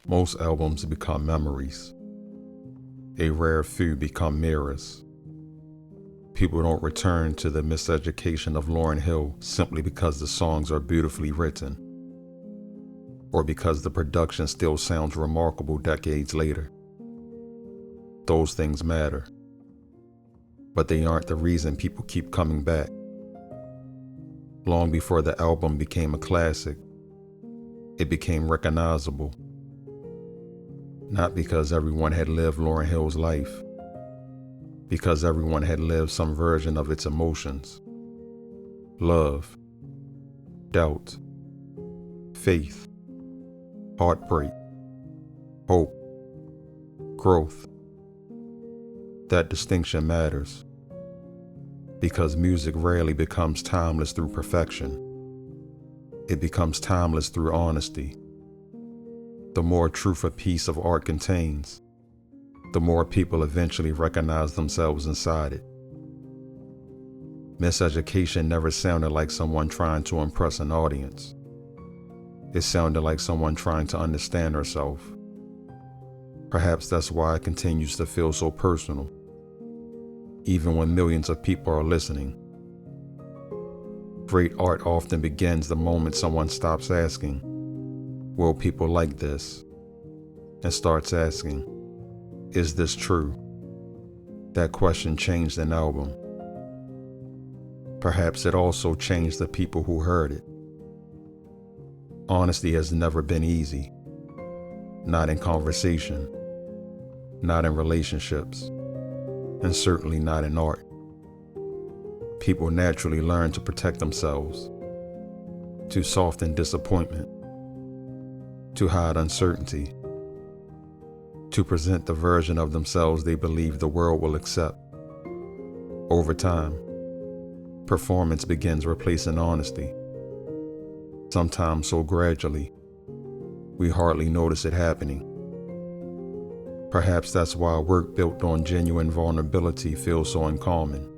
Most albums become memories. A rare few become mirrors. People don't return to the Miseducation of Lauryn Hill simply because the songs are beautifully written, or because the production still sounds remarkable decades later. Those things matter, but they aren't the reason people keep coming back. Long before the album became a classic, it became recognizable. Not because everyone had lived Lauryn Hill's life, because everyone had lived some version of its emotions. Love, doubt, faith, heartbreak, hope, growth. That distinction matters, because music rarely becomes timeless through perfection. It becomes timeless through honesty. The more truth a piece of art contains, the more people eventually recognize themselves inside it. Miseducation never sounded like someone trying to impress an audience. It sounded like someone trying to understand herself. Perhaps that's why it continues to feel so personal, even when millions of people are listening. Great art often begins the moment someone stops asking, "Will people like this?" and starts asking, "Is this true?" That question changed an album. Perhaps it also changed the people who heard it. Honesty has never been easy. Not in conversation, not in relationships, and certainly not in art. People naturally learn to protect themselves, to soften disappointment, to hide uncertainty, to present the version of themselves they believe the world will accept. Over time, performance begins replacing honesty, sometimes so gradually, we hardly notice it happening. Perhaps that's why work built on genuine vulnerability feels so uncommon.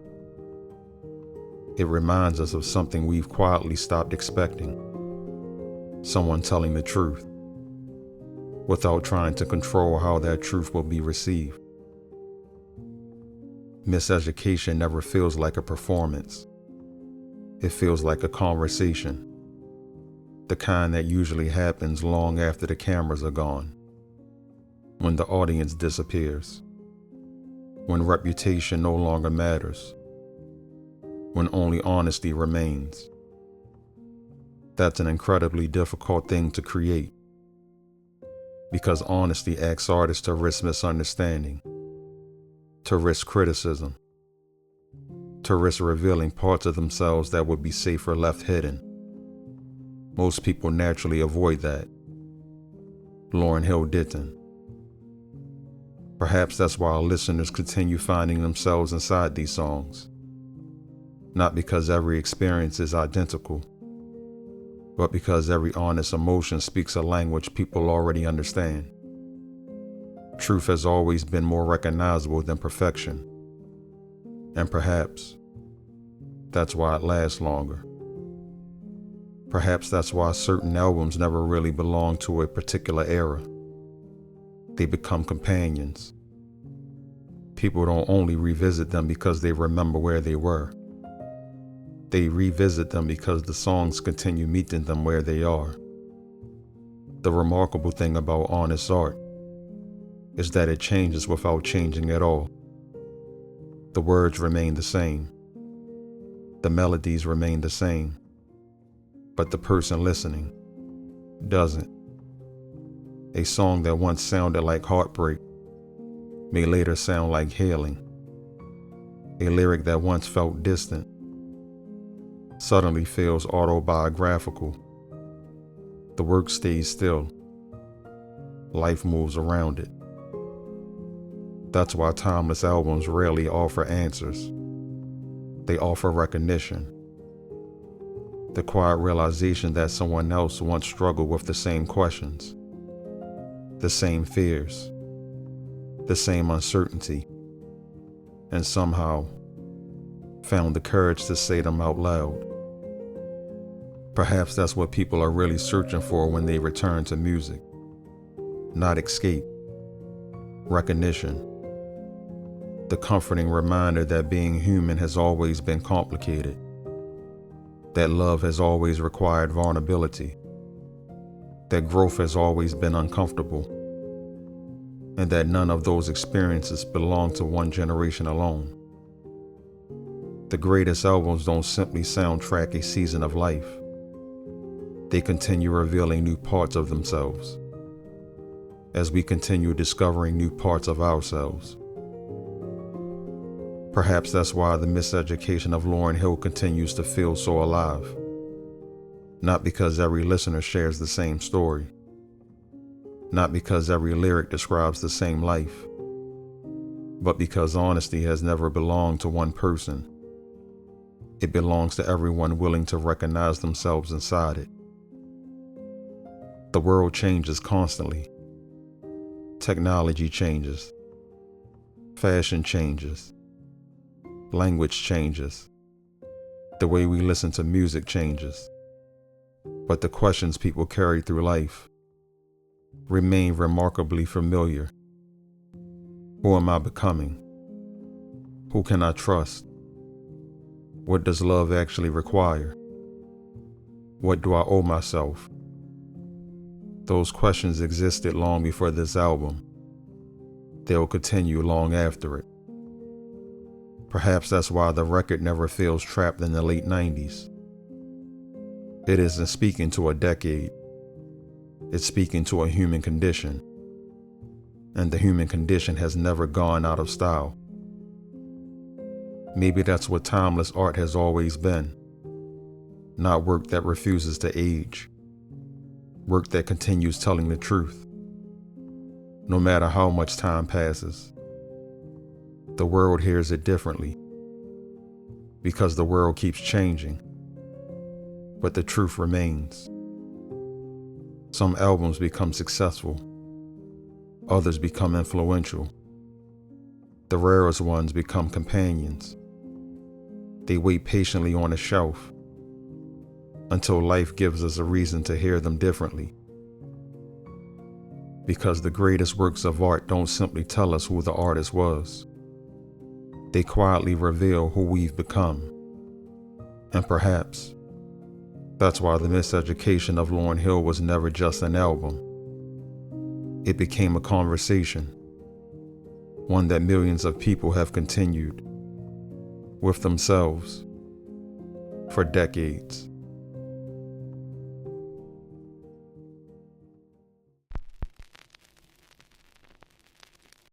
It reminds us of something we've quietly stopped expecting: someone telling the truth, without trying to control how that truth will be received. Miseducation never feels like a performance. It feels like a conversation, the kind that usually happens long after the cameras are gone, when the audience disappears, when reputation no longer matters, when only honesty remains. That's an incredibly difficult thing to create, because honesty asks artists to risk misunderstanding, to risk criticism, to risk revealing parts of themselves that would be safer left hidden. Most people naturally avoid that. Lauryn Hill didn't. Perhaps that's why listeners continue finding themselves inside these songs. Not because every experience is identical, but because every honest emotion speaks a language people already understand. Truth has always been more recognizable than perfection, and perhaps that's why it lasts longer. Perhaps that's why certain albums never really belong to a particular era. They become companions. People don't only revisit them because they remember where they were. They revisit them because the songs continue meeting them where they are. The remarkable thing about honest art is that it changes without changing at all. The words remain the same. The melodies remain the same. But the person listening doesn't. A song that once sounded like heartbreak may later sound like healing. A lyric that once felt distant suddenly feels autobiographical. The work stays still. Life moves around it. That's why timeless albums rarely offer answers. They offer recognition. The quiet realization that someone else once struggled with the same questions, the same fears, the same uncertainty, and somehow found the courage to say them out loud. Perhaps that's what people are really searching for when they return to music. not escape, recognition. The comforting reminder that being human has always been complicated, that love has always required vulnerability, that growth has always been uncomfortable, and that none of those experiences belong to one generation alone. The greatest albums don't simply soundtrack a season of life. They continue revealing new parts of themselves, as we continue discovering new parts of ourselves. Perhaps that's why the Miseducation of Lauryn Hill continues to feel so alive. Not because every listener shares the same story. Not because every lyric describes the same life. But because honesty has never belonged to one person. It belongs to everyone willing to recognize themselves inside it. The world changes constantly. Technology changes. Fashion changes. Language changes. The way we listen to music changes. But the questions people carry through life remain remarkably familiar. Who am I becoming? Who can I trust? What does love actually require? What do I owe myself? Those questions existed long before this album. They'll continue long after it. Perhaps that's why the record never feels trapped in the late 90s. It isn't speaking to a decade. It's speaking to a human condition. And the human condition has never gone out of style. Maybe that's what timeless art has always been. Not work that refuses to age. Work that continues telling the truth. No matter how much time passes. The world hears it differently. Because the world keeps changing. But the truth remains. Some albums become successful. Others become influential. The rarest ones become companions. They wait patiently on a shelf until life gives us a reason to hear them differently. Because the greatest works of art don't simply tell us who the artist was. They quietly reveal who we've become. And perhaps that's why the Miseducation of Lauryn Hill was never just an album. It became a conversation, one that millions of people have continued with themselves for decades.